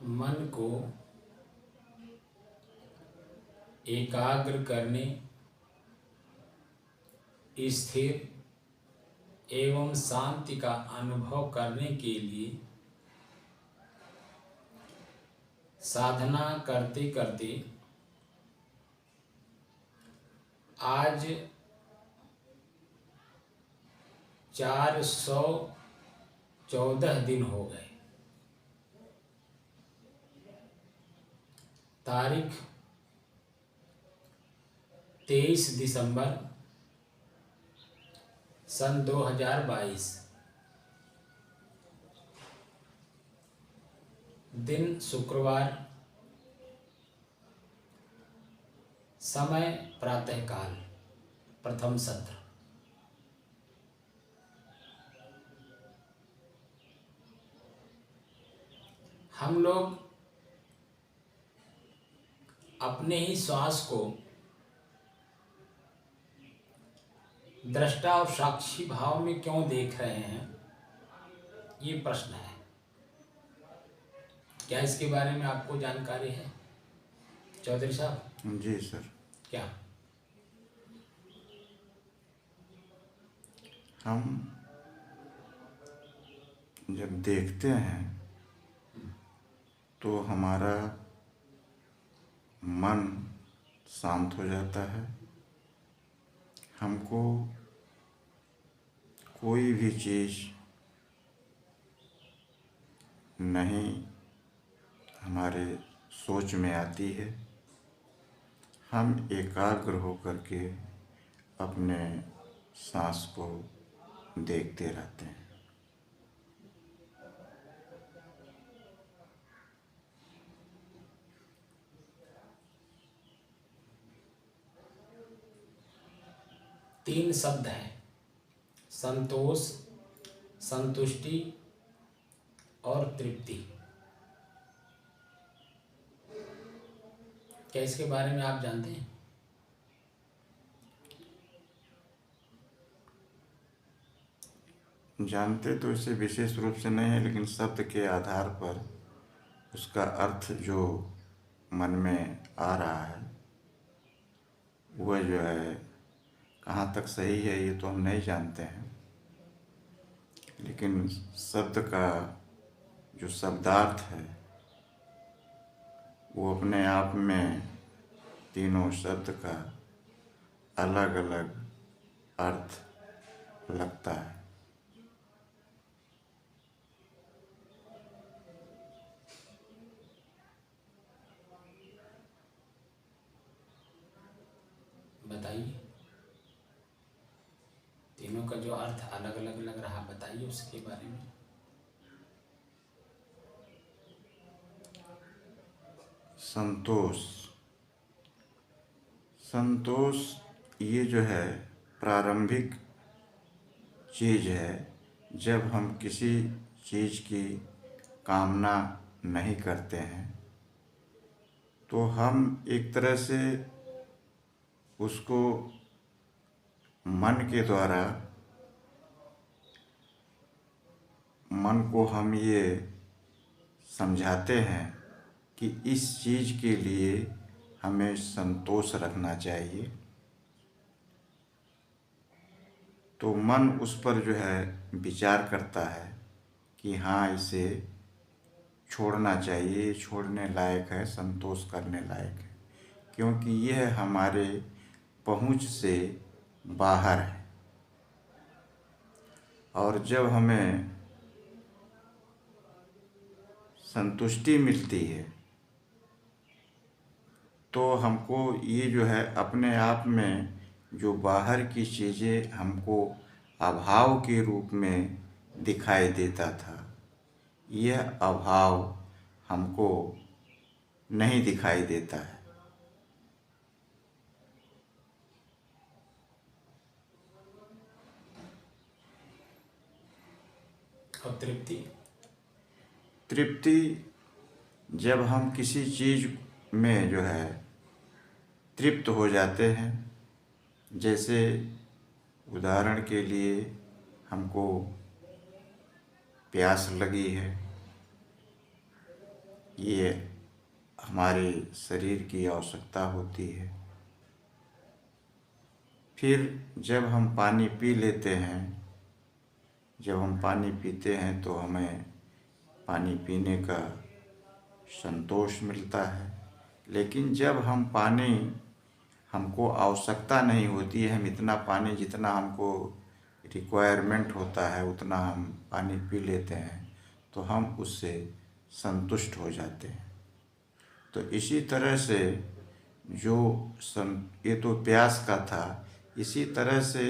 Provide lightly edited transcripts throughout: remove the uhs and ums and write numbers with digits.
मन को एकाग्र करने, स्थिर एवं शांति का अनुभव करने के लिए साधना करते करते आज 414 दिन हो गए। तारीख 23 दिसंबर सन 2022, दिन शुक्रवार, समय प्रातःकाल, प्रथम सत्र। हम लोग अपने ही श्वास को दृष्टा और साक्षी भाव में क्यों देख रहे हैं, ये प्रश्न है। क्या इसके बारे में आपको जानकारी है चौधरी साहब? जी सर। क्या? हम जब देखते हैं तो हमारा मन शांत हो जाता है। हमको कोई भी चीज़ नहीं हमारे सोच में आती है। हम एकाग्र होकर के अपने सांस को देखते रहते हैं। तीन शब्द हैं: संतोष, संतुष्टि और तृप्ति। क्या इसके बारे में आप जानते हैं? जानते तो इसे विशेष रूप से नहीं है, लेकिन शब्द के आधार पर उसका अर्थ जो मन में आ रहा है वह जो है कहाँ तक सही है ये तो हम नहीं जानते हैं, लेकिन शब्द का जो शब्दार्थ है वो अपने आप में तीनों शब्द का अलग अलग अर्थ लगता है। बताइए, तीनों का जो अर्थ अलग अलग लग रहा, बताइए उसके बारे में। संतोष, संतोष ये जो है प्रारंभिक चीज़ है। जब हम किसी चीज़ की कामना नहीं करते हैं तो हम एक तरह से उसको मन के द्वारा, मन को हम ये समझाते हैं कि इस चीज़ के लिए हमें संतोष रखना चाहिए, तो मन उस पर जो है विचार करता है कि हाँ इसे छोड़ना चाहिए, छोड़ने लायक है, संतोष करने लायक है, क्योंकि यह हमारे पहुँच से बाहर है। और जब हमें संतुष्टि मिलती है तो हमको ये जो है अपने आप में जो बाहर की चीज़ें हमको अभाव के रूप में दिखाई देता था, यह अभाव हमको नहीं दिखाई देता है। और तृप्ति? तृप्ति, जब हम किसी चीज़ में जो है तृप्त हो जाते हैं, जैसे उदाहरण के लिए हमको प्यास लगी है ये हमारे शरीर की आवश्यकता होती है। फिर जब हम पानी पी लेते हैं, जब हम पानी पीते हैं तो हमें पानी पीने का संतोष मिलता है। लेकिन जब हम पानी, हमको आवश्यकता नहीं होती है, हम इतना पानी जितना हमको रिक्वायरमेंट होता है उतना हम पानी पी लेते हैं, तो हम उससे संतुष्ट हो जाते हैं। तो इसी तरह से ये तो प्यास का था, इसी तरह से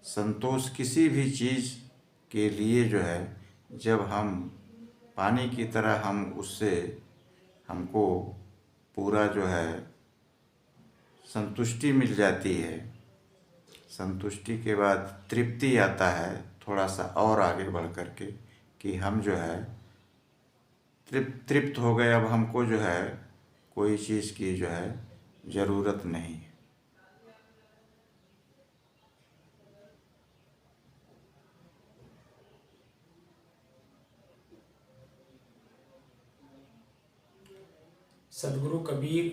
संतोष किसी भी चीज़ के लिए जो है, जब हम पानी की तरह हम उससे हमको पूरा जो है संतुष्टि मिल जाती है। संतुष्टि के बाद तृप्ति आता है, थोड़ा सा और आगे बढ़ कर के, कि हम जो है तृप्त हो गए। अब हमको जो है कोई चीज़ की जो है ज़रूरत नहीं है। सदगुरु कबीर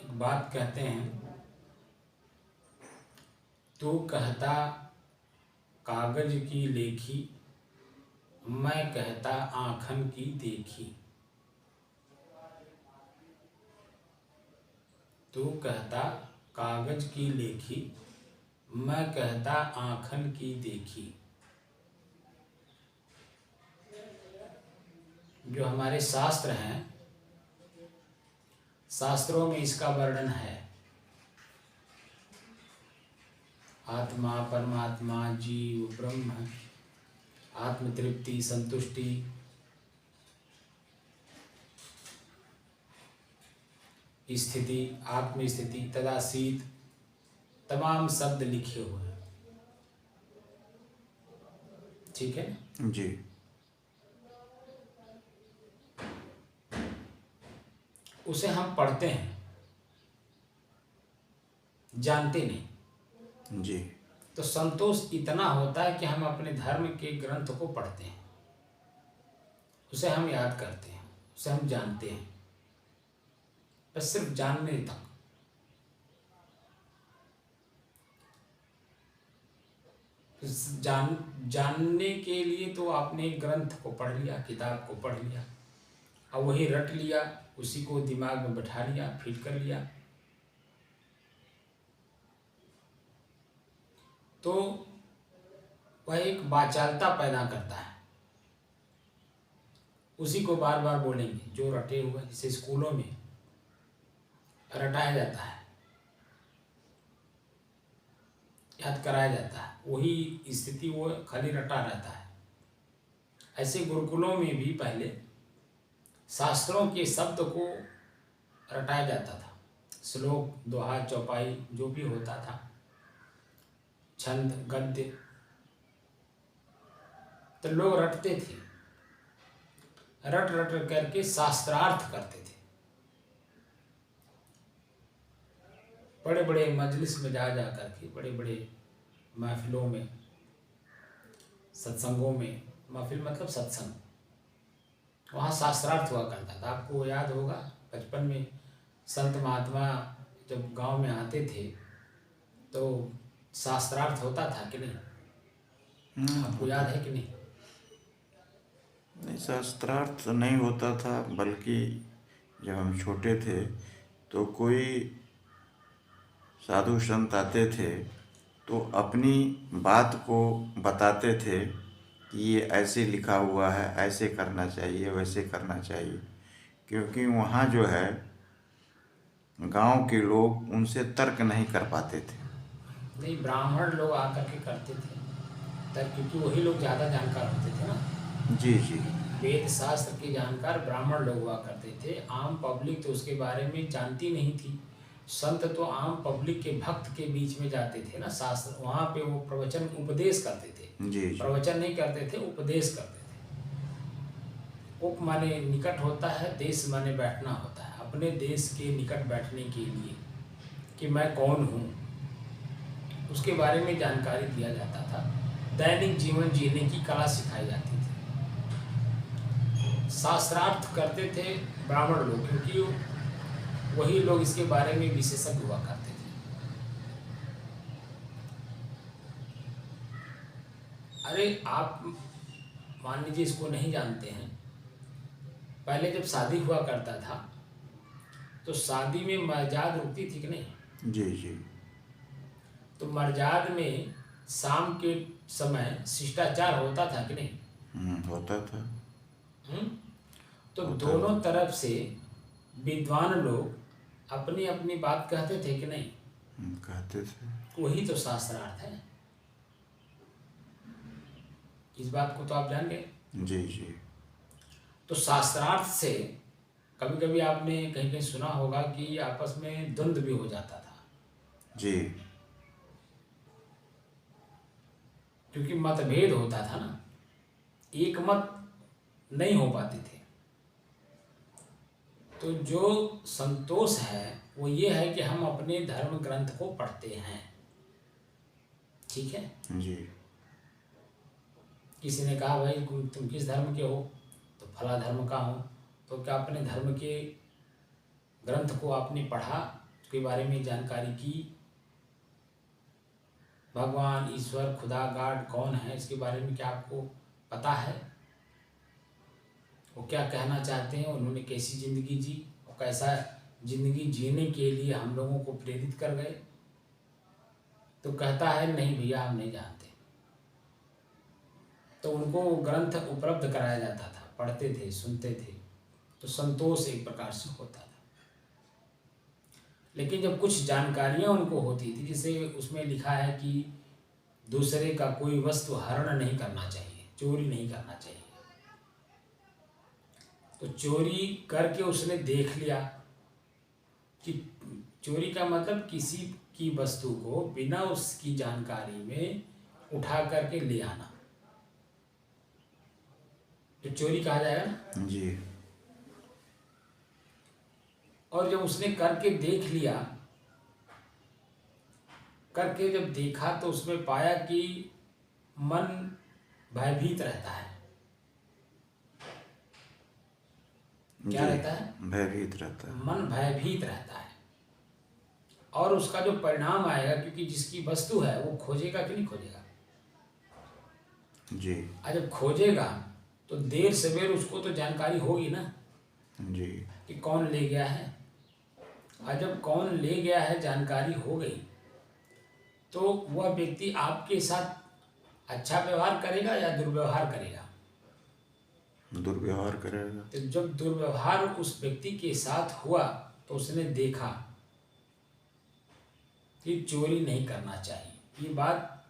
एक बात कहते हैं, तू कहता कागज की लेखी, मैं कहता आँखन की देखी। तू कहता कागज की लेखी, मैं कहता आँखन की देखी। जो हमारे शास्त्र हैं, शास्त्रों में इसका वर्णन है। आत्मा, परमात्मा, जीव, ब्रह्म, आत्म तृप्ति, संतुष्टि, स्थिति, आत्म स्थिति, तदासीत, तमाम शब्द लिखे हुए हैं। ठीक है जी। उसे हम पढ़ते हैं, जानते नहीं। जी। तो संतोष इतना होता है कि हम अपने धर्म के ग्रंथ को पढ़ते हैं, उसे हम याद करते हैं, उसे हम जानते हैं, बस सिर्फ जानने तक। जानने के लिए तो आपने ग्रंथ को पढ़ लिया, किताब को पढ़ लिया, और वही रट लिया, उसी को दिमाग में बैठा लिया, फिट कर लिया, तो वह एक वाचालता पैदा करता है। उसी को बार बार बोलेंगे, जो रटे हुए, जैसे स्कूलों में रटाया जाता है, याद कराया जाता है, वही स्थिति वो खाली रटा रहता है। ऐसे गुरुकुलों में भी पहले शास्त्रों के शब्द को रटाया जाता था। श्लोक, दोहा, चौपाई जो भी होता था, छंद, गद्य, तो लोग रटते थे, रट रट करके शास्त्रार्थ करते थे। बड़े बड़े मजलिस में जा करके, बड़े बड़े महफिलों में, सत्संगों में, महफिल मतलब सत्संग, वहाँ शास्त्रार्थ हुआ करता था। आपको याद होगा बचपन में संत महात्मा जब गांव में आते थे तो शास्त्रार्थ होता था कि नहीं? आपको याद है कि नहीं? नहीं, शास्त्रार्थ नहीं होता था, बल्कि जब हम छोटे थे तो कोई साधु संत आते थे तो अपनी बात को बताते थे कि ये ऐसे लिखा हुआ है, ऐसे करना चाहिए, वैसे करना चाहिए। क्योंकि वहाँ जो है गांव के लोग उनसे तर्क नहीं कर पाते थे। नहीं, ब्राह्मण लोग आकर के करते थे तर्क, क्योंकि वही लोग ज़्यादा जानकार होते थे ना। जी जी। वेद शास्त्र के जानकार ब्राह्मण लोग हुआ करते थे। आम पब्लिक तो उसके बारे में जानती नहीं थी। संत तो आम पब्लिक के भक्त के बीच में जाते थे ना, शास्त्र वहाँ पे वो प्रवचन उपदेश करते थे। जी। प्रवचन नहीं करते थे, उपदेश करते थे। उप माने निकट होता है, देश माने बैठना होता है। अपने देश के निकट बैठने के लिए कि मैं कौन हूँ, उसके बारे में जानकारी दिया जाता था। दैनिक जीवन जीने की कला सिखाई जाती थी। शास्त्रार्थ करते थे ब्राह्मण लोग, क्योंकि वही लोग इसके बारे में विशेषज्ञ हुआ करते थे। अरे आप मान लीजिए इसको नहीं जानते हैं, पहले जब शादी हुआ करता था तो शादी में मर्जाद रुकती थी कि नहीं? जी जी। तो मर्जाद में शाम के समय शिष्टाचार होता था कि नहीं? होता था। हम्म? तो होता दोनों तरफ से विद्वान लोग अपनी अपनी बात कहते थे कि नहीं? कहते थे। वही तो शास्त्रार्थ है। इस बात को तो आप जान गए। जी जी। तो शास्त्रार्थ से कभी कभी आपने कहीं कहीं सुना होगा कि आपस में द्वंद्व भी हो जाता था, जी। क्योंकि मतभेद होता था ना, एक मत नहीं हो पाते थे। तो जो संतोष है वो ये है कि हम अपने धर्म ग्रंथ को पढ़ते हैं, ठीक है। जी। किसी ने कहा भाई तुम किस धर्म के हो, तो फला धर्म का हूँ। तो क्या अपने धर्म के ग्रंथ को आपने पढ़ा, उसके बारे में जानकारी की, भगवान ईश्वर खुदा गॉड कौन है इसके बारे में क्या आपको पता है? वो क्या कहना चाहते हैं, उन्होंने कैसी ज़िंदगी जी, और कैसा ज़िंदगी जीने के लिए हम लोगों को प्रेरित कर गए? तो कहता है नहीं भैया हम नहीं जानते। तो उनको ग्रंथ उपलब्ध कराया जाता था, पढ़ते थे, सुनते थे, तो संतोष एक प्रकार से होता था। लेकिन जब कुछ जानकारियाँ उनको होती थी, जैसे उसमें लिखा है कि दूसरे का कोई वस्तु हरण नहीं करना चाहिए, चोरी नहीं करना चाहिए, तो चोरी करके उसने देख लिया कि चोरी का मतलब किसी की वस्तु को बिना उसकी जानकारी में उठा करके ले आना, तो चोरी कहा जाएगा ना। जी। और जब उसने करके देख लिया, करके जब देखा तो उसमें पाया कि मन भयभीत रहता है। क्या रहता है? भयभीत रहता है। मन भयभीत रहता है। और उसका जो परिणाम आएगा, क्योंकि जिसकी वस्तु है वो खोजेगा कि नहीं खोजेगा? जी। और जब खोजेगा तो देर सवेर उसको तो जानकारी होगी ना जी। कि कौन ले गया है। और जब कौन ले गया है जानकारी हो गई, तो वह व्यक्ति आपके साथ अच्छा व्यवहार करेगा या दुर्व्यवहार करेगा? दुर्व्यवहार करेगा। तो जब दुर्व्यवहार उस व्यक्ति के साथ हुआ तो उसने देखा कि चोरी नहीं करना चाहिए। ये बात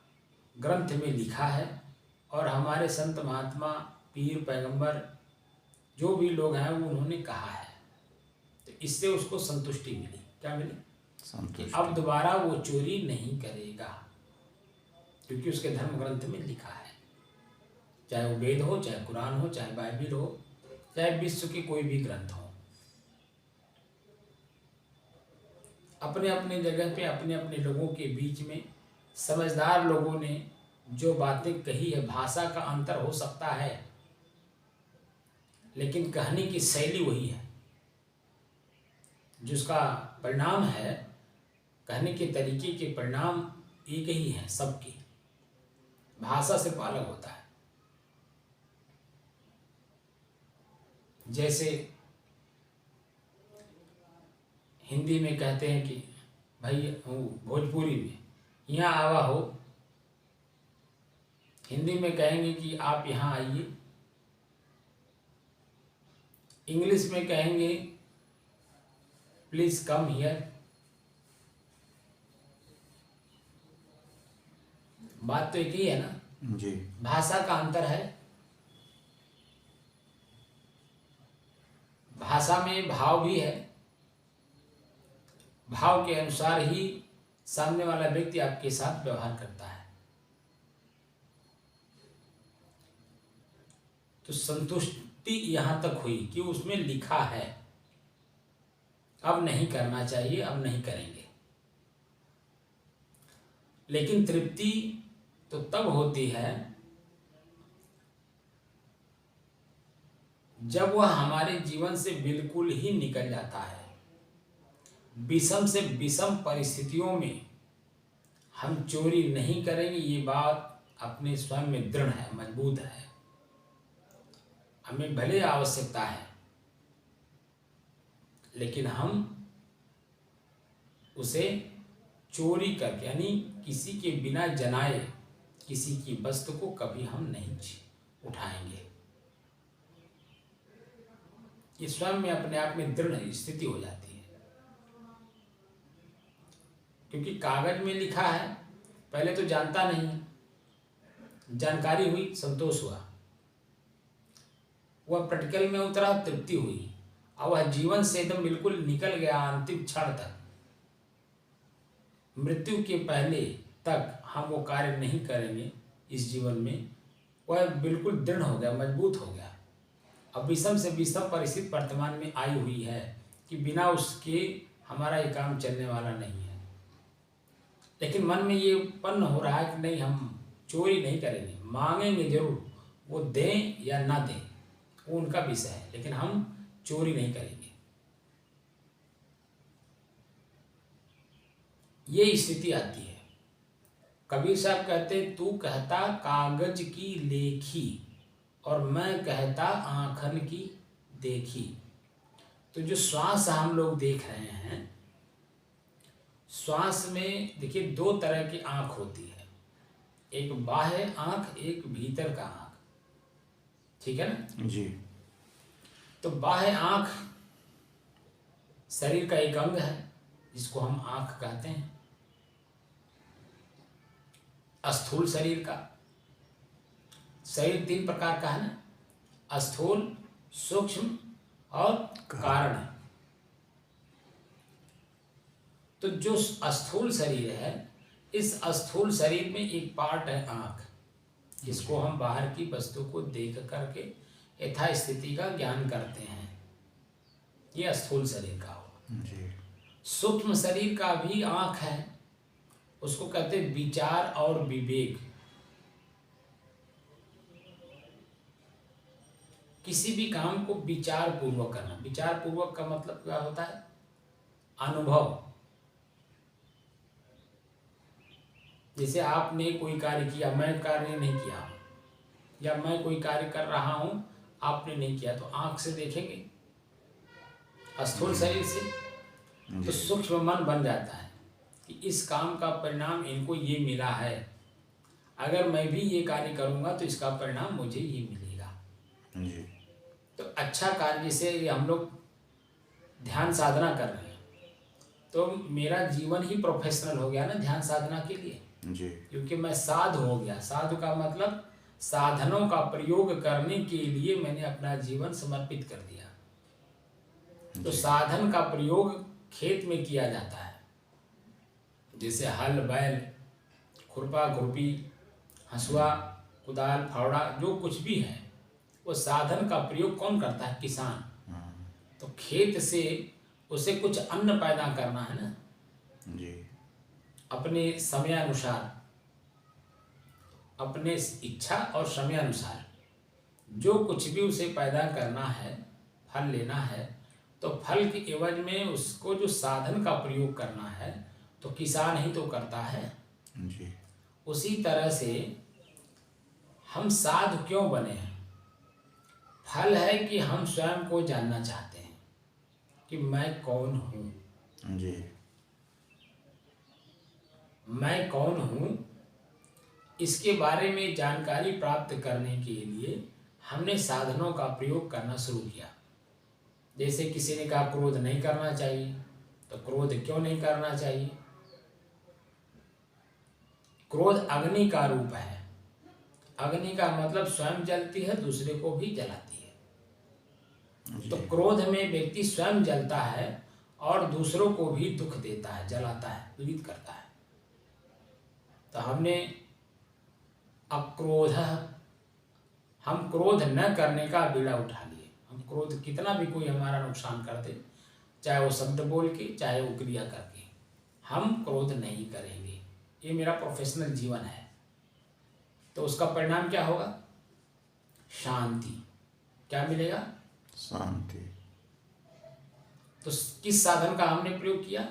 ग्रंथ में लिखा है, और हमारे संत महात्मा पीर पैगंबर जो भी लोग हैं वो उन्होंने कहा है। तो इससे उसको संतुष्टि मिली। क्या मिली? कि अब दोबारा वो चोरी नहीं करेगा, क्योंकि उसके धर्म ग्रंथ में लिखा है। चाहे वो वेद हो, चाहे कुरान हो, चाहे बाइबिल हो, चाहे विश्व के कोई भी ग्रंथ हो, अपने अपने जगह पे अपने अपने लोगों के बीच में समझदार लोगों ने जो बातें कही है, भाषा का अंतर हो सकता है लेकिन कहने की शैली वही है, जिसका परिणाम है, कहने के तरीके के परिणाम एक ही है सबके, भाषा सिर्फ अलग होता है। जैसे हिंदी में कहते हैं कि भाई भोजपुरी में यहाँ आवा हो, हिंदी में कहेंगे कि आप यहाँ आइए, इंग्लिश में कहेंगे प्लीज कम हियर। बात तो एक ही है ना जी। भाषा का अंतर है। भाषा में भाव भी है, भाव के अनुसार ही सामने वाला व्यक्ति आपके साथ व्यवहार करता है। तो संतुष्टि यहां तक हुई कि उसमें लिखा है अब नहीं करना चाहिए, अब नहीं करेंगे। लेकिन तृप्ति तो तब होती है जब वह हमारे जीवन से बिल्कुल ही निकल जाता है, विषम से विषम परिस्थितियों में हम चोरी नहीं करेंगे, ये बात अपने स्वयं में दृढ़ है, मजबूत है। हमें भले आवश्यकता है, लेकिन हम उसे चोरी करके, यानी किसी के बिना जनाए किसी की वस्तु को कभी हम नहीं उठाएंगे। ये स्वयं में अपने आप में दृढ़ स्थिति हो जाती है, क्योंकि कागज में लिखा है, पहले तो जानता नहीं, जानकारी हुई, संतोष हुआ, वह प्रैक्टिकल में उतरा, तृप्ति हुई, और वह जीवन से एकदम बिल्कुल निकल गया। अंतिम क्षण तक, मृत्यु के पहले तक हम वो कार्य नहीं करेंगे इस जीवन में, वह बिल्कुल दृढ़ हो गया, मजबूत हो गया। अब विषम से विषम परिस्थिति वर्तमान में आई हुई है कि बिना उसके हमारा ये काम चलने वाला नहीं है, लेकिन मन में ये उत्पन्न हो रहा है कि नहीं, हम चोरी नहीं करेंगे, मांगेंगे जरूर, वो दें या ना दें वो उनका विषय है, लेकिन हम चोरी नहीं करेंगे। ये स्थिति आती है। कबीर साहब कहते, तू कहता कागज की लेखी और मैं कहता आंखन की देखी। तो जो श्वास हम लोग देख रहे हैं, श्वास में देखिए दो तरह की आंख होती है, एक बाह्य आंख, एक भीतर का आंख, ठीक है ना जी। तो बाह्य आंख शरीर का एक अंग है जिसको हम आंख कहते हैं, स्थूल शरीर का। शरीर 3 प्रकार का है ना, स्थूल, सूक्ष्म और कारण। तो जो स्थूल शरीर है, इस स्थूल शरीर में एक पार्ट है आंख, जिसको हम बाहर की वस्तु को देख करके यथास्थिति का ज्ञान करते हैं, ये स्थूल शरीर का हुआ। सूक्ष्म शरीर का भी आंख है, उसको कहते हैं विचार और विवेक। किसी भी काम को विचार पूर्वक करना। विचार पूर्वक का मतलब क्या होता है? अनुभव। जैसे आपने कोई कार्य किया, मैं कार्य नहीं किया, या मैं कोई कार्य कर रहा हूं, आपने नहीं किया, तो आंख से देखेंगे, स्थूल शरीर से। तो सूक्ष्म मन बन जाता है कि इस काम का परिणाम इनको ये मिला है, अगर मैं भी ये कार्य करूंगा तो इसका परिणाम मुझे ये मिलेगा। तो अच्छा कार्य, जैसे हम लोग ध्यान साधना कर रहे हैं, तो मेरा जीवन ही प्रोफेशनल हो गया ना ध्यान साधना के लिए जी। क्योंकि मैं साधु हो गया। साधु का मतलब साधनों का प्रयोग करने के लिए मैंने अपना जीवन समर्पित कर दिया। तो साधन का प्रयोग खेत में किया जाता है, जैसे हल, बैल, खुरपा, खुरपी, हंसुआ, कुदाल, फावड़ा, जो कुछ भी है, वो साधन का प्रयोग कौन करता है? किसान। तो खेत से उसे कुछ अन्न पैदा करना है ना जी, अपने समय अनुसार, अपने इच्छा और समय अनुसार जो कुछ भी उसे पैदा करना है, फल लेना है, तो फल के एवज में उसको जो साधन का प्रयोग करना है, तो किसान ही तो करता है जी। उसी तरह से हम साधु क्यों बने हैं? फल है कि हम स्वयं को जानना चाहते हैं कि मैं कौन हूँ जी, मैं कौन हूँ। इसके बारे में जानकारी प्राप्त करने के लिए हमने साधनों का प्रयोग करना शुरू किया। जैसे किसी ने कहा क्रोध नहीं करना चाहिए, तो क्रोध क्यों नहीं करना चाहिए? क्रोध अग्नि का रूप है। अग्नि का मतलब स्वयं जलती है, दूसरे को भी जलाती है। तो क्रोध में व्यक्ति स्वयं जलता है और दूसरों को भी दुख देता है, जलाता है, पीड़ित करता है। तो हमने अक्रोध, हम क्रोध न करने का बीड़ा उठा लिए। हम क्रोध कितना भी कोई हमारा नुकसान कर दे, चाहे वो शब्द बोल के, चाहे वो क्रिया करके, हम क्रोध नहीं करेंगे। ये मेरा प्रोफेशनल जीवन है। तो उसका परिणाम क्या होगा? शांति। क्या मिलेगा? शांति। तो किस साधन का हमने प्रयोग किया?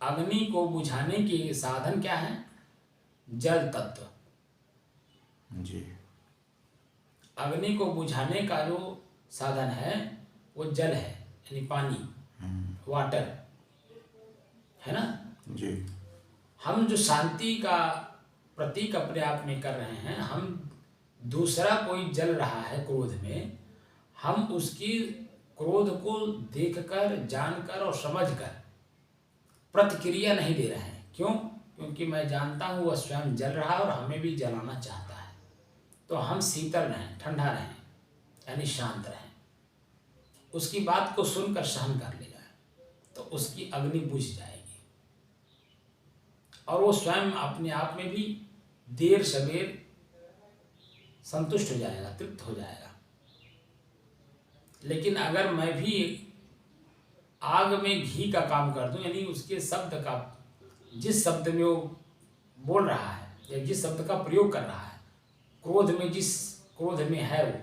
अग्नि को बुझाने के साधन क्या है? जल तत्व। जी। अग्नि को बुझाने का जो साधन है वो जल है, यानी पानी, वाटर, है ना? जी। हम जो शांति का प्रतीक अपने आप में कर रहे हैं, हम दूसरा कोई जल रहा है क्रोध में, हम उसकी क्रोध को देखकर, जानकर और समझकर प्रतिक्रिया नहीं दे रहे हैं। क्यों? क्योंकि मैं जानता हूँ वह स्वयं जल रहा है और हमें भी जलाना चाहता है। तो हम शीतल रहें, ठंडा रहें, यानी शांत रहें, उसकी बात को सुनकर सहन कर लेगा, तो उसकी अग्नि बुझ जाएगी और वो स्वयं अपने आप में भी देर सवेर संतुष्ट हो जाएगा, तृप्त हो जाएगा। लेकिन अगर मैं भी आग में घी का काम कर दूं, यानी उसके शब्द का, जिस शब्द में वो बोल रहा है या जिस शब्द का प्रयोग कर रहा है, क्रोध में, जिस क्रोध में है वो,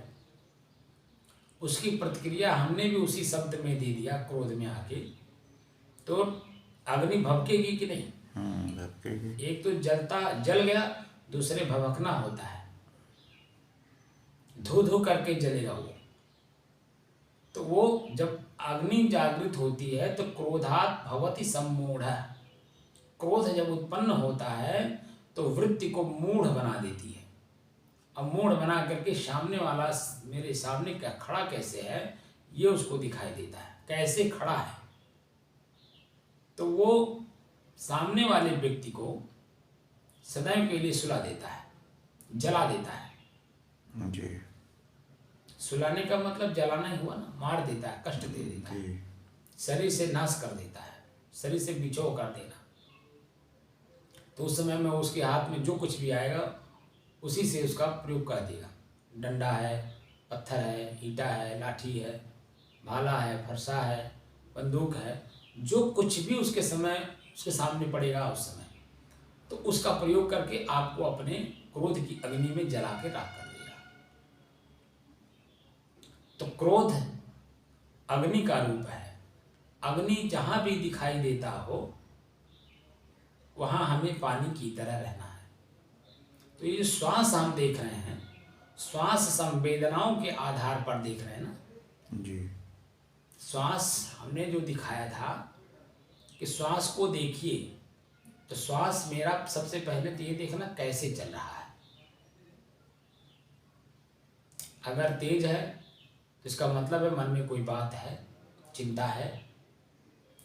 उसकी प्रतिक्रिया हमने भी उसी शब्द में दे दिया क्रोध में आके, तो अग्नि भभकेगी कि नहीं? भभकेगी। एक तो जल गया, दूसरे भभकना होता है, धू धू करके जलेगा वो। तो वो जब अग्नि जागृत होती है तो क्रोधात् भवति सम्मूढ़, क्रोध जब उत्पन्न होता है तो वृत्ति को मूढ़ बना देती है। अब मूढ़ बना करके सामने वाला मेरे सामने क्या खड़ा कैसे है ये उसको दिखाई देता है, कैसे खड़ा है। तो वो सामने वाले व्यक्ति को सदैव के लिए सुला देता है, जला देता है। जी। सुलाने का मतलब जलाना ही हुआ ना, मार देता है, कष्ट दे देता है, शरीर से नाश कर देता है, शरीर से बिछो कर देना। तो उस समय में उसके हाथ में जो कुछ भी आएगा उसी से उसका प्रयोग कर देगा। डंडा है, पत्थर है, ईंटा है, लाठी है, भाला है, फरसा है, बंदूक है, जो कुछ भी उसके सामने पड़ेगा उस समय, तो उसका प्रयोग करके आपको अपने क्रोध की अग्नि में जला के राख कर देगा। तो क्रोध अग्नि का रूप है। अग्नि जहाँ भी दिखाई देता हो वहाँ हमें पानी की तरह रहना है। तो ये श्वास हम देख रहे हैं, श्वास संवेदनाओं के आधार पर देख रहे हैं ना जी। श्वास हमने जो दिखाया था कि श्वास को देखिए, तो श्वास मेरा सबसे पहले तो ये देखना कैसे चल रहा है। अगर तेज है तो इसका मतलब है मन में कोई बात है, चिंता है।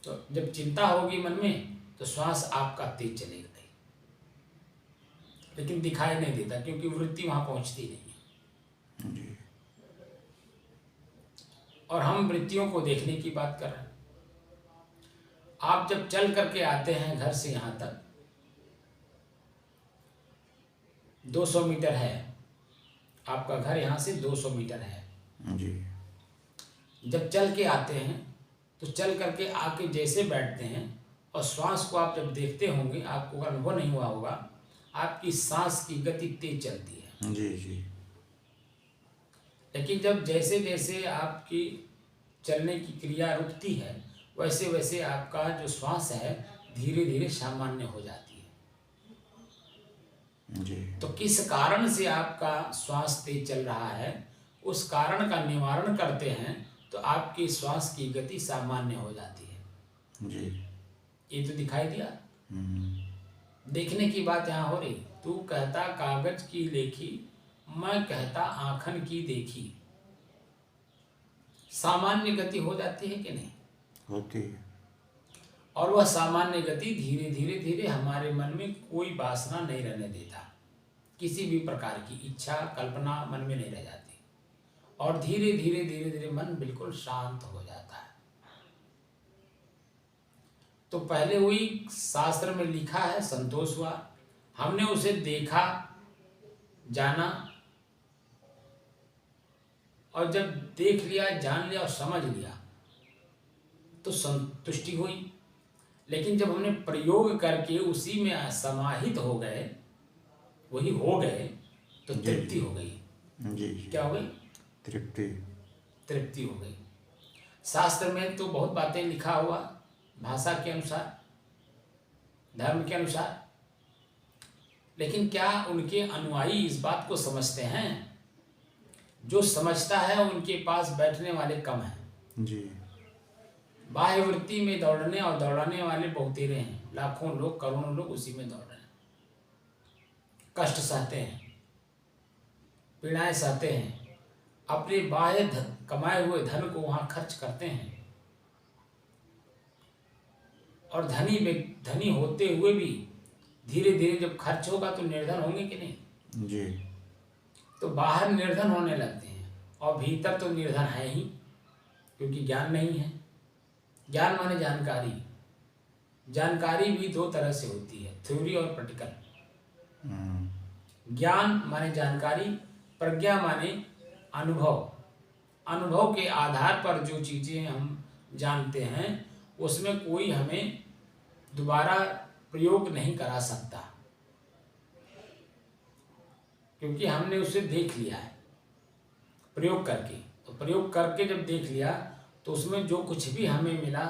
तो जब चिंता होगी मन में तो श्वास आपका तेज चलेगा, लेकिन दिखाई नहीं देता क्योंकि वृत्ति वहां पहुंचती नहीं है। जी। और हम वृत्तियों को देखने की बात कर रहे हैं। आप जब चल करके आते हैं घर से यहाँ तक 200 मीटर है, आपका घर यहाँ से 200 मीटर है जी। जब चल के आते हैं तो चल करके आके जैसे बैठते हैं और श्वास को आप जब देखते होंगे, आपको अगर अनुभव नहीं हुआ होगा, आपकी सांस की गति तेज चलती है। जी। जी। लेकिन जब जैसे जैसे आपकी चलने की क्रिया रुकती है वैसे वैसे आपका जो श्वास है धीरे धीरे सामान्य हो जाती है। जी। तो किस कारण से आपका श्वास तेज चल रहा है, उस कारण का निवारण करते हैं तो आपकी श्वास की गति सामान्य हो जाती है। जी। ये तो दिखाई दिया। देखने की बात यहाँ हो रही। तू कहता कागज की लेखी, मैं कहता आँखन की देखी। सामान्य गति हो जाती है कि नहीं? होती है। और वह सामान्य गति धीरे धीरे धीरे हमारे मन में कोई वासना नहीं रहने देता, किसी भी प्रकार की इच्छा कल्पना मन में नहीं रह जाती और धीरे धीरे धीरे धीरे मन बिल्कुल शांत हो जाता है। तो पहले हुई शास्त्र में लिखा है, संतोष हुआ, हमने उसे देखा, जाना, और जब देख लिया, जान लिया और समझ लिया तो संतुष्टि हुई। लेकिन जब हमने प्रयोग करके उसी में समाहित हो गए, वही हो गए, तो तृप्ति हो गई। जी। क्या हो गई? तृप्ति। तृप्ति हो गई। शास्त्र में तो बहुत बातें लिखा हुआ, भाषा के अनुसार, धर्म के अनुसार, लेकिन क्या उनके अनुयायी इस बात को समझते हैं? जो समझता है उनके पास बैठने वाले कम हैं जी। बाह्य वृत्ति में दौड़ने और दौड़ाने वाले बहुतेरे हैं, लाखों लोग, करोड़ों लोग उसी में दौड़ रहे हैं, कष्ट सहते हैं, पीड़ाएं सहते हैं, अपने बाह्य कमाए हुए धन को वहां खर्च करते हैं, और धनी होते हुए भी धीरे धीरे जब खर्च होगा तो निर्धन होंगे कि नहीं? जी। तो बाहर निर्धन होने लगते हैं और भीतर तो निर्धन है ही, क्योंकि ज्ञान नहीं है। ज्ञान माने जानकारी। जानकारी भी दो तरह से होती है, थ्योरी और प्रैक्टिकल। ज्ञान माने जानकारी, प्रज्ञा माने अनुभव। अनुभव के आधार पर जो चीज़ें हम जानते हैं उसमें कोई हमें दोबारा प्रयोग नहीं करा सकता, क्योंकि हमने उसे देख लिया है प्रयोग करके। तो प्रयोग करके जब देख लिया तो उसमें जो कुछ भी हमें मिला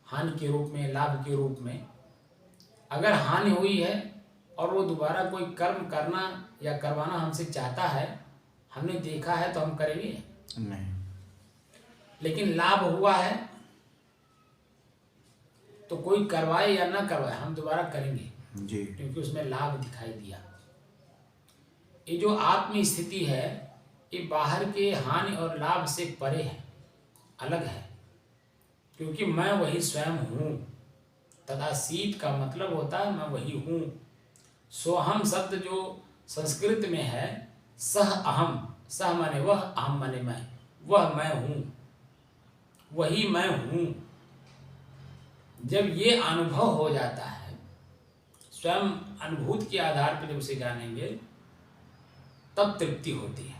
हानि के रूप में, लाभ के रूप में, अगर हानि हुई है और वो दोबारा कोई कर्म करना या करवाना हमसे चाहता है, हमने देखा है तो हम करेंगे नहीं। लेकिन लाभ हुआ है तो कोई करवाए या ना करवाए हम दोबारा करेंगे जी। क्योंकि उसमें लाभ दिखाई दिया। ये जो आत्म स्थिति है ये बाहर के हानि और लाभ से परे है, अलग है, क्योंकि मैं वही स्वयं हूँ। तदासीत का मतलब होता है मैं वही हूँ। सोहम शब्द जो संस्कृत में है, सह अहम, सह माने वह, अहम माने मैं, वह मैं हूँ, वही मैं हूँ। जब ये अनुभव हो जाता है, स्वयं अनुभूत के आधार पर जब उसे जानेंगे तब तृप्ति होती है,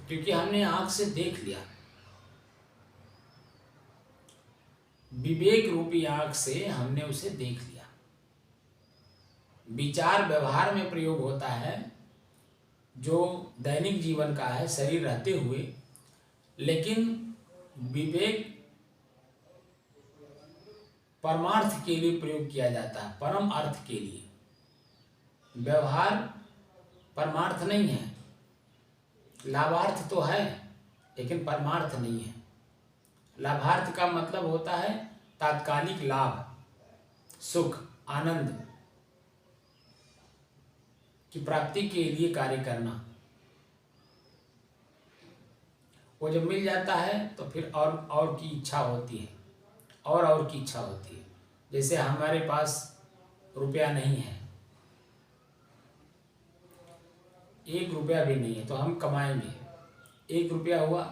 क्योंकि हमने आंख से देख लिया। विवेक रूपी आंख से हमने उसे देख लिया। विचार व्यवहार में प्रयोग होता है जो दैनिक जीवन का है, शरीर रहते हुए, लेकिन विवेक परमार्थ के लिए प्रयोग किया जाता है, परम अर्थ के लिए। व्यवहार परमार्थ नहीं है, लाभार्थ तो है लेकिन परमार्थ नहीं है। लाभार्थ का मतलब होता है तात्कालिक लाभ, सुख, आनंद की प्राप्ति के लिए कार्य करना। वो जब मिल जाता है तो फिर और की इच्छा होती है, और की इच्छा होती है। जैसे हमारे पास रुपया नहीं है, 1 रुपया भी नहीं है, तो हम कमाएंगे। 1 रुपया हुआ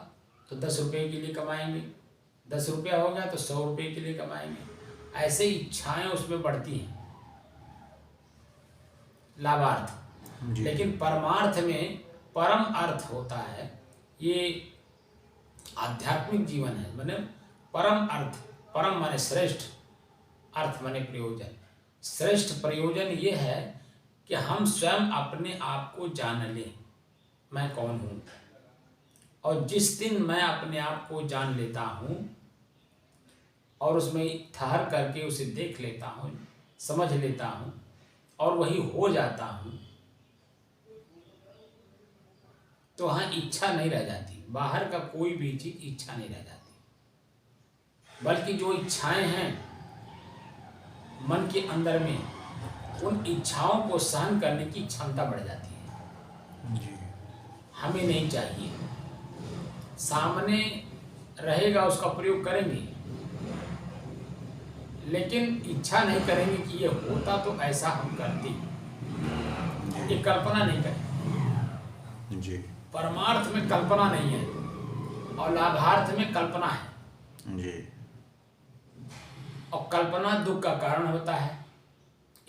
तो 10 रुपये के लिए कमाएंगे, 10 रुपया हो गया तो 100 रुपये के लिए कमाएंगे। ऐसे इच्छाएं उसमें बढ़ती हैं, लाभार्थ। लेकिन परमार्थ में परम अर्थ होता है, ये आध्यात्मिक जीवन है, माने परम अर्थ। परम माने श्रेष्ठ, अर्थ माने प्रयोजन। श्रेष्ठ प्रयोजन ये है कि हम स्वयं अपने आप को जान लें, मैं कौन हूँ। और जिस दिन मैं अपने आप को जान लेता हूँ और उसमें ठहर करके उसे देख लेता हूँ, समझ लेता हूँ और वही हो जाता हूँ, तो वहाँ इच्छा नहीं रह जाती। बाहर का कोई भी चीज इच्छा नहीं रह जाती, बल्कि जो इच्छाएं हैं मन के अंदर में, उन इच्छाओं को सहन करने की क्षमता बढ़ जाती है। जी। हमें नहीं चाहिए, सामने रहेगा उसका प्रयोग करेंगे, लेकिन इच्छा नहीं करेंगे कि ये होता तो ऐसा हम करते, ये कल्पना नहीं करेंगे। जी। परमार्थ में कल्पना नहीं है और लाभार्थ में कल्पना है। जी। और कल्पना दुख का कारण होता है,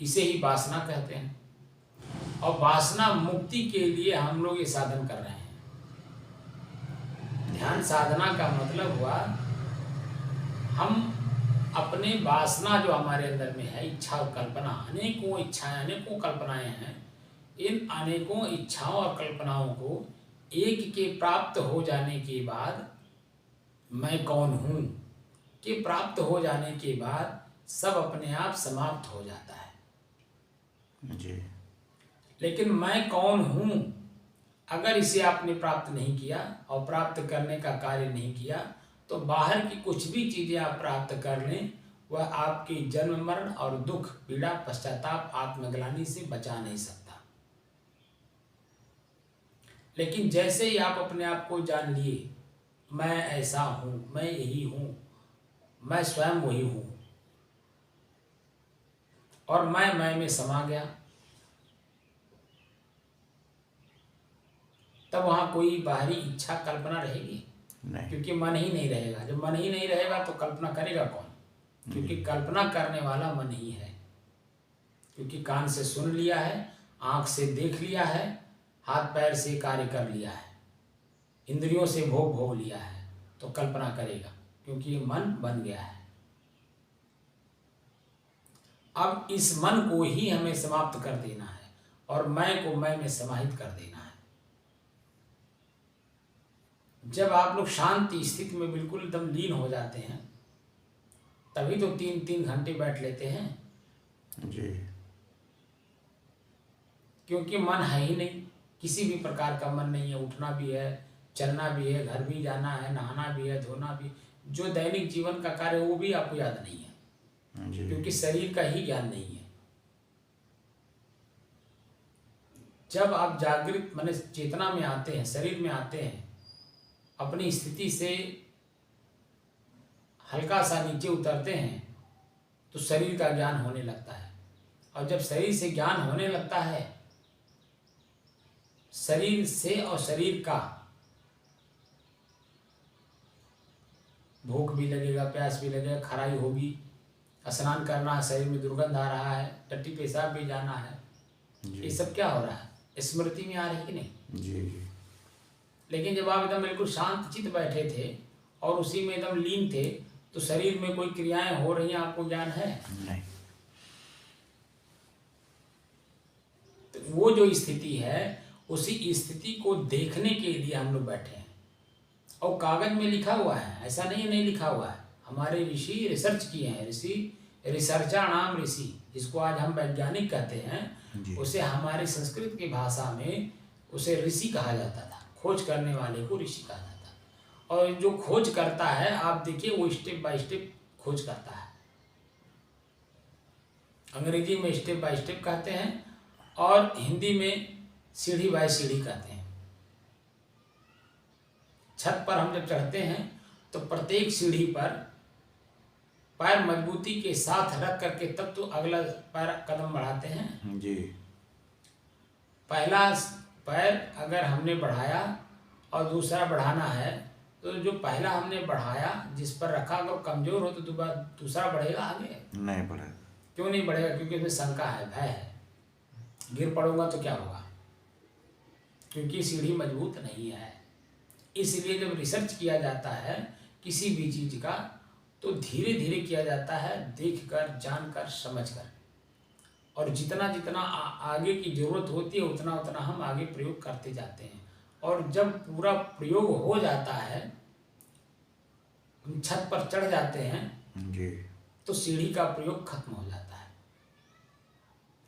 इसे ही वासना कहते हैं। और वासना मुक्ति के लिए हम लोग ये साधन कर रहे हैं। ध्यान साधना का मतलब हुआ हम अपने वासना जो हमारे अंदर में है, इच्छा और कल्पना, अनेकों इच्छाएं, अनेकों कल्पनाएं हैं, इन अनेकों इच्छाओं और कल्पनाओं को एक के प्राप्त हो जाने के बाद मैं कौन हूँ के प्राप्त हो जाने के बाद सब अपने आप समाप्त हो जाता है। जी लेकिन मैं कौन हूँ अगर इसे आपने प्राप्त नहीं किया और प्राप्त करने का कार्य नहीं किया तो बाहर की कुछ भी चीज़ें आप प्राप्त कर लें वह आपके जन्म मरण और दुख पीड़ा पश्चाताप आत्मग्लानि से बचा नहीं सकता। लेकिन जैसे ही आप अपने आप को जान लिए मैं ऐसा हूँ, मैं यही हूँ, मैं स्वयं वही हूँ और मैं में समा गया, तब वहाँ कोई बाहरी इच्छा कल्पना रहेगी नहीं। क्योंकि मन ही नहीं रहेगा। जब मन ही नहीं रहेगा तो कल्पना करेगा कौन? क्योंकि कल्पना करने वाला मन ही है। क्योंकि कान से सुन लिया है, आँख से देख लिया है, हाथ पैर से कार्य कर लिया है, इंद्रियों से भोग लिया है, तो कल्पना करेगा क्योंकि ये मन बन गया है। अब इस मन को ही हमें समाप्त कर देना है और मैं को मैं में समाहित कर देना है। जब आप लोग शांति स्थिति में बिल्कुल एकदम लीन हो जाते हैं तभी तो 3-3 घंटे बैठ लेते हैं जी। क्योंकि मन है ही नहीं, किसी भी प्रकार का मन नहीं है। उठना भी है, चलना भी है, घर भी जाना है, नहाना भी है, धोना भी, जो दैनिक जीवन का कार्य वो भी आपको याद नहीं है जी। क्योंकि शरीर का ही ज्ञान नहीं है। जब आप जागृत माने चेतना में आते हैं, शरीर में आते हैं, अपनी स्थिति से हल्का सा नीचे उतरते हैं तो शरीर का ज्ञान होने लगता है। और जब शरीर से ज्ञान होने लगता है, शरीर से और शरीर का भूख भी लगेगा, प्यास भी लगेगा, खराई होगी, स्नान करना है, शरीर में दुर्गंध आ रहा है, टट्टी पेशाब भी जाना है, ये सब क्या हो रहा है? स्मृति में आ रही कि नहीं? जी। लेकिन जब आप एकदम बिल्कुल शांत चित्त बैठे थे और उसी में एकदम लीन थे तो शरीर में कोई क्रियाएं हो रही हैं, आपको ज्ञान है? नहीं। तो वो जो स्थिति है उसी स्थिति को देखने के लिए हम लोग बैठे हैं। और कागज में लिखा हुआ है, ऐसा नहीं नहीं लिखा हुआ है। हमारे ऋषि रिसर्च किए हैं, रिसर्चा नाम ऋषि, जिसको आज हम वैज्ञानिक कहते हैं, उसे हमारी संस्कृत की भाषा में उसे ऋषि कहा जाता था। खोज करने वाले को ऋषि कहा जाता है। और जो खोज करता है, आप देखिए वो स्टेप बाय स्टेप खोज करता है। अंग्रेजी में स्टेप बाय स्टेप कहते हैं और हिंदी में सीढ़ी बाय सीढ़ी कहते हैं। छत पर हम जब चढ़ते हैं तो प्रत्येक सीढ़ी पर पैर मजबूती के साथ रख करके तब तो अगला पैर कदम बढ़ाते हैं जी। पहला पैर अगर हमने बढ़ाया और दूसरा बढ़ाना है तो जो पहला हमने बढ़ाया जिस पर रखा अगर कमजोर हो तो दूसरा बढ़ेगा आगे? नहीं बढ़ेगा। क्यों नहीं बढ़ेगा? क्योंकि उसमें शंका है, भय है, गिर पड़ूंगा तो क्या होगा, क्योंकि सीढ़ी मजबूत नहीं है। इसलिए जब रिसर्च किया जाता है किसी भी चीज का तो धीरे धीरे किया जाता है, देखकर, जानकर, समझकर। और जितना जितना आगे की जरूरत होती है उतना उतना हम आगे प्रयोग करते जाते हैं। और जब पूरा प्रयोग हो जाता है, हम छत पर चढ़ जाते हैं जी। तो सीढ़ी का प्रयोग खत्म हो जाता है।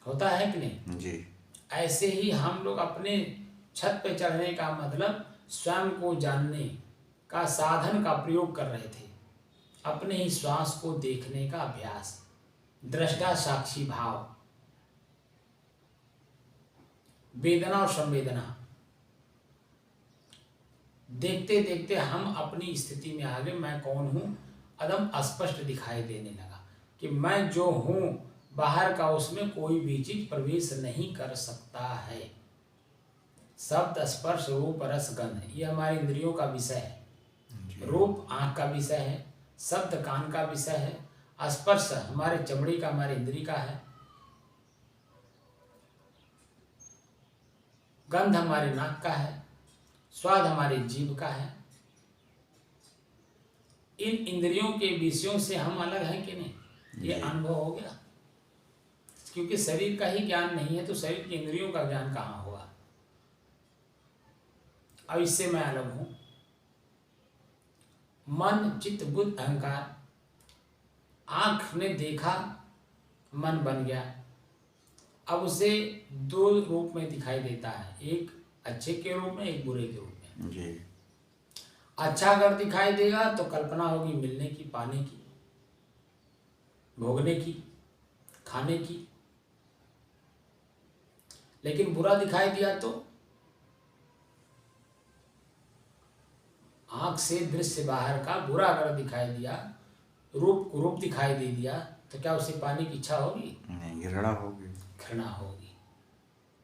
होता है कि नहीं? जी। ऐसे ही हम लोग अपने छत पे चढ़ने का मतलब स्वयं को जानने का साधन का प्रयोग कर रहे थे। अपने ही श्वास को देखने का अभ्यास, दृष्टा साक्षी भाव, वेदना और संवेदना देखते देखते हम अपनी स्थिति में आ गए। मैं कौन हूँ एकदम स्पष्ट दिखाई देने लगा कि मैं जो हूँ बाहर का उसमें कोई भी चीज प्रवेश नहीं कर सकता है। शब्द, स्पर्श, रूप, रस, गंध, ये हमारे इंद्रियों का विषय है। रूप आँख का विषय है, शब्द कान का विषय है, स्पर्श हमारे चमड़ी का, हमारे इंद्री का है, गंध हमारे नाक का है, स्वाद हमारे जीभ का है। इन इंद्रियों के विषयों से हम अलग हैं कि नहीं? ये अनुभव हो गया। क्योंकि शरीर का ही ज्ञान नहीं है तो शरीर की इंद्रियों का ज्ञान कहाँ होगा? अब इससे मैं अलग हूँ। मन चित्त बुद्ध अहंकार, आँख ने देखा मन बन गया, अब उसे दो रूप में दिखाई देता है, एक अच्छे के रूप में, एक बुरे के रूप में। जी। अच्छा अगर दिखाई देगा तो कल्पना होगी मिलने की, पाने की, भोगने की, खाने की। लेकिन बुरा दिखाई दिया तो आंख से दृश्य बाहर का बुरा अगर दिखाई दिया, रूप दिखाई दे दिया, तो क्या उसे पाने की इच्छा होगी? नहीं, घृणा होगी। घृणा होगी,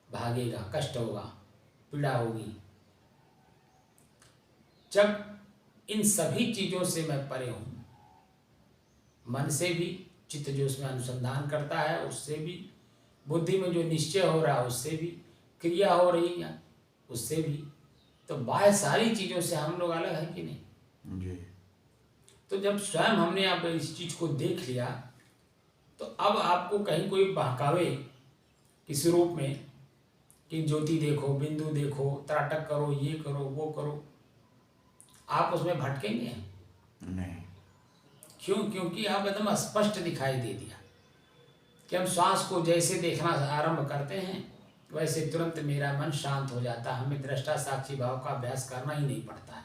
भागेगा, कष्ट होगा, पीड़ा होगी। जब इन सभी चीजों से मैं परे हूं, मन से भी, चित्त जो उसमें अनुसंधान करता है उससे भी, बुद्धि में जो निश्चय हो रहा है उससे भी, क्रिया हो रही है उससे भी, तो बाह्य सारी चीजों से हम लोग अलग हैं कि नहीं? जी। तो जब स्वयं हमने आप इस चीज को देख लिया, तो अब आपको कहीं कोई बहकावे किसी रूप में कि ज्योति देखो, बिंदु देखो, त्राटक करो, ये करो, वो करो, आप उसमें भटकेंगे नहीं। क्यों? क्योंकि आप एकदम स्पष्ट दिखाई दे दिया कि हम श्वास को जैसे देखना आरंभ करते हैं वैसे तुरंत मेरा मन शांत हो जाता है। हमें दृष्टा साक्षी भाव का अभ्यास करना ही नहीं पड़ता है।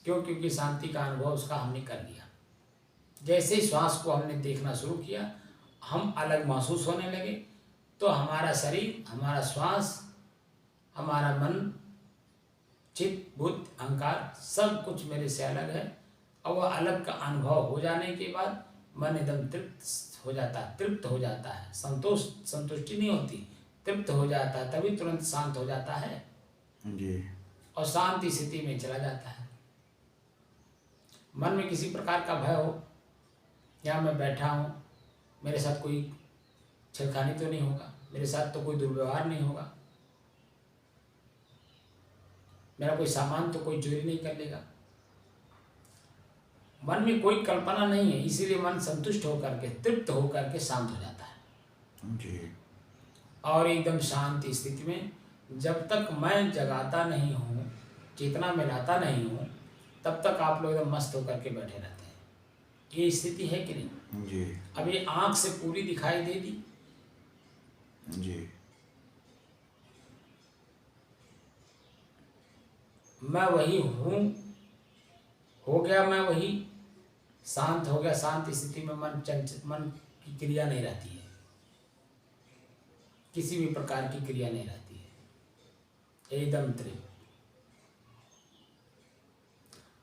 क्यों? क्योंकि शांति का अनुभव उसका हमने कर लिया। जैसे ही श्वास को हमने देखना शुरू किया, हम अलग महसूस होने लगे, तो हमारा शरीर, हमारा श्वास, हमारा मन, चित्त बुद्ध अहंकार सब कुछ मेरे से अलग है। और वह अलग का अनुभव हो जाने के बाद मन एकदम तृप्त हो जाता है, तृप्त हो जाता है। संतुष्टि नहीं होती, तृप्त हो जाता है, तभी तुरंत शांत हो जाता है जी। और शांति स्थिति में चला जाता है। मन में किसी प्रकार का भय हो, या मैं बैठा हूँ, मेरे साथ कोई छेड़खानी तो नहीं होगा, मेरे साथ तो कोई दुर्व्यवहार नहीं होगा, मेरा कोई सामान तो कोई चोरी नहीं कर लेगा, मन में कोई कल्पना नहीं है, इसीलिए मन संतुष्ट होकर के, तृप्त होकर के शांत हो जाता है। जी। और एकदम शांति स्थिति में जब तक मैं जगाता नहीं हूँ, चेतना में लाता नहीं हूँ, तब तक आप लोग एकदम मस्त होकर के बैठे रहते हैं। ये स्थिति है कि नहीं? जी। अब ये आँख से पूरी दिखाई दे दी। जी। मैं वही हूँ, हो गया मैं वही, शांत हो गया। शांत स्थिति में मन की क्रिया नहीं रहती है, किसी भी प्रकार की क्रिया नहीं रहती है, एकदम तृप्त।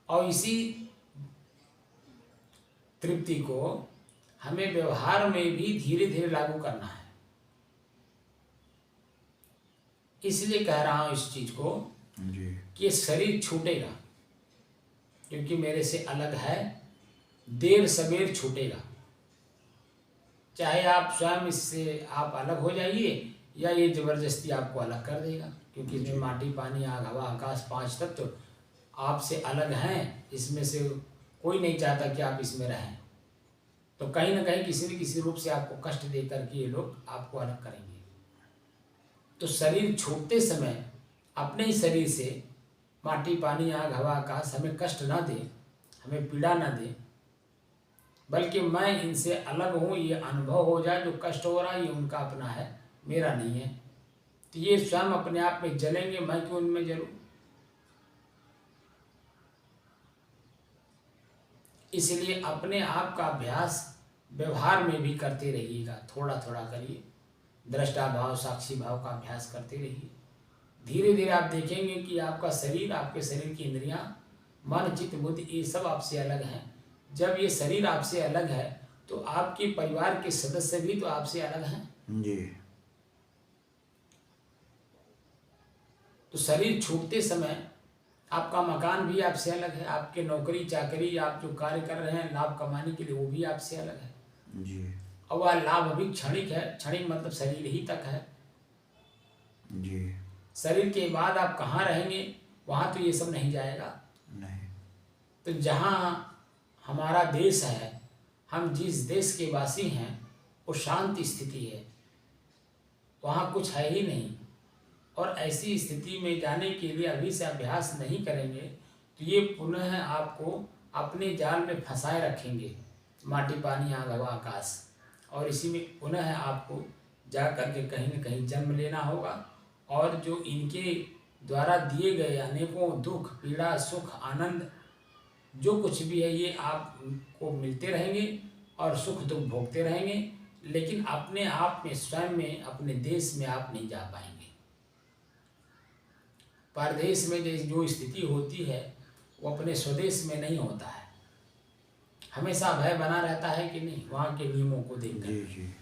और इसी तृप्ति को हमें व्यवहार में भी धीरे धीरे लागू करना है। इसलिए कह रहा हूं इस चीज को जी। कि ये शरीर छूटेगा, क्योंकि मेरे से अलग है, देर सवेर छूटेगा। चाहे आप स्वयं इससे आप अलग हो जाइए, या ये जबरदस्ती आपको अलग कर देगा, क्योंकि इसमें माटी, पानी, आग, हवा, आकाश, 5 तत्व तो आपसे अलग हैं। इसमें से कोई नहीं चाहता कि आप इसमें रहें, तो कहीं ना कहीं किसी न किसी रूप से आपको कष्ट देकर के ये लोग आपको अलग करेंगे। तो शरीर छूटते समय अपने ही शरीर से माटी, पानी, आग, हवा, आकाश हमें कष्ट ना दे, हमें पीड़ा ना दे, बल्कि मैं इनसे अलग हूँ, ये अनुभव हो जाए। जो कष्ट हो रहा है ये उनका अपना है, मेरा नहीं है। तो ये स्वयं अपने आप में जलेंगे, मैं क्यों उनमें जलूं? इसलिए अपने आप का अभ्यास व्यवहार में भी करते रहिएगा, थोड़ा थोड़ा करिए। दृष्टा भाव, साक्षी भाव का अभ्यास करते रहिए। धीरे धीरे आप देखेंगे कि आपका शरीर, आपके शरीर की इंद्रियां, मन, चित्त, बुद्धि ये सब आपसे अलग हैं। जब ये शरीर आपसे अलग है तो आपके परिवार के सदस्य भी तो आपसे अलग हैं। जी। तो शरीर छूटते समय आपका मकान भी आपसे अलग है, आपके नौकरी चाकरी, आप जो कार्य कर रहे हैं लाभ कमाने के लिए, वो भी आपसे अलग है। जी। और वह लाभ अभी क्षणिक है, क्षणिक मतलब शरीर ही तक है। जी। शरीर के बाद आप कहाँ रहेंगे, वहाँ तो ये सब नहीं जाएगा। नहीं। तो जहाँ हमारा देश है, हम जिस देश के वासी हैं, वो शांति स्थिति है, वहाँ कुछ है ही नहीं। और ऐसी स्थिति में जाने के लिए अभी से अभ्यास नहीं करेंगे तो ये पुनः आपको अपने जाल में फंसाए रखेंगे, माटी पानी आग हवा आकाश। और इसी में पुनः आपको जा करके कहीं न कहीं जन्म लेना होगा, और जो इनके द्वारा दिए गए अनेकों दुख पीड़ा सुख आनंद जो कुछ भी है ये आपको मिलते रहेंगे और सुख दुख भोगते रहेंगे, लेकिन अपने आप में स्वयं में अपने देश में आप नहीं जा पाएंगे। परदेश में जो स्थिति होती है वो अपने स्वदेश में नहीं होता है। हमेशा भय बना रहता है कि नहीं, वहाँ के नियमों को देखकर, जी जी,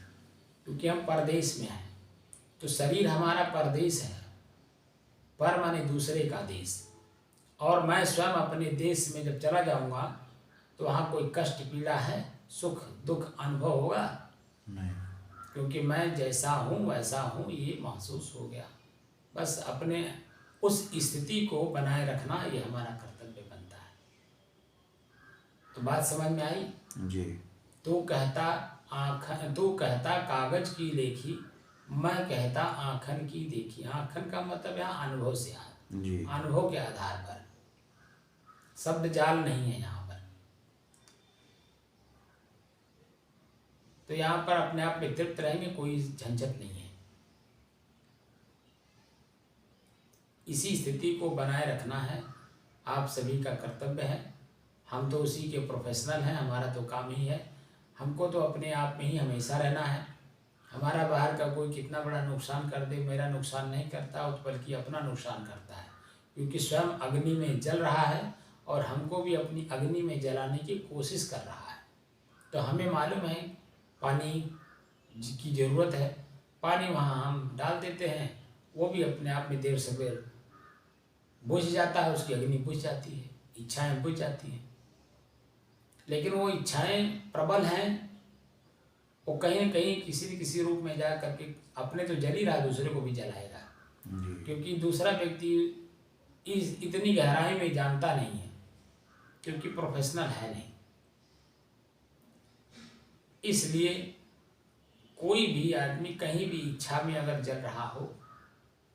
क्योंकि हम परदेश में हैं। तो शरीर हमारा परदेश है, पर माने दूसरे का देश, और मैं स्वयं अपने देश में जब चला जाऊंगा तो वहाँ कोई कष्ट पीड़ा है सुख दुख अनुभव होगा नहीं, क्योंकि मैं जैसा हूँ वैसा हूँ ये महसूस हो गया। बस अपने उस स्थिति को बनाए रखना ये हमारा कर्तव्य बनता है। तो बात समझ में आई? जी, तू कहता कागज की लेखी, मैं कहता आँखन की देखी। आँखन का मतलब यहाँ अनुभव से जी, अनुभव के आधार पर, शब्द जाल नहीं है यहाँ पर। तो यहाँ पर अपने आप में तृप्त रहेंगे, कोई झंझट नहीं है। इसी स्थिति को बनाए रखना है आप सभी का कर्तव्य है। हम तो उसी के प्रोफेशनल हैं, हमारा तो काम ही है। हमको तो अपने आप में ही हमेशा रहना है। हमारा बाहर का कोई कितना बड़ा नुकसान कर दे, मेरा नुकसान नहीं करता, बल्कि अपना नुकसान करता है, क्योंकि स्वयं अग्नि में जल रहा है और हमको भी अपनी अग्नि में जलाने की कोशिश कर रहा है। तो हमें मालूम है पानी की ज़रूरत है, पानी वहाँ हम डाल देते हैं, वो भी अपने आप में देर सवेर बुझ जाता है, उसकी अग्नि बुझ जाती है, इच्छाएं बुझ जाती हैं। लेकिन वो इच्छाएं प्रबल हैं, वो कहीं न कहीं किसी न किसी रूप में जा करके अपने तो जल ही रहा, दूसरे को भी जलाएगा, क्योंकि दूसरा व्यक्ति इतनी गहराई में जानता नहीं है, क्योंकि प्रोफेशनल है नहीं। इसलिए कोई भी आदमी कहीं भी इच्छा में अगर जल रहा हो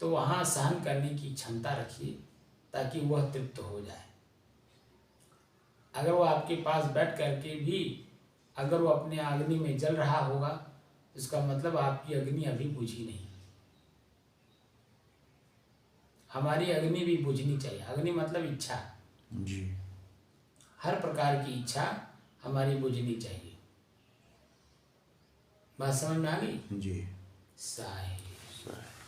तो वहाँ सहन करने की क्षमता रखिए, ताकि वह तृप्त हो जाए। अगर वो आपके पास बैठ करके भी अगर वो अपने अग्नि में जल रहा होगा, इसका मतलब आपकी अग्नि अभी बुझी नहीं। हमारी अग्नि भी बुझनी चाहिए। अग्नि मतलब इच्छा जी, हर प्रकार की इच्छा हमारी बुझनी चाहिए। बात समझ में आ गई? जी, साई। सही।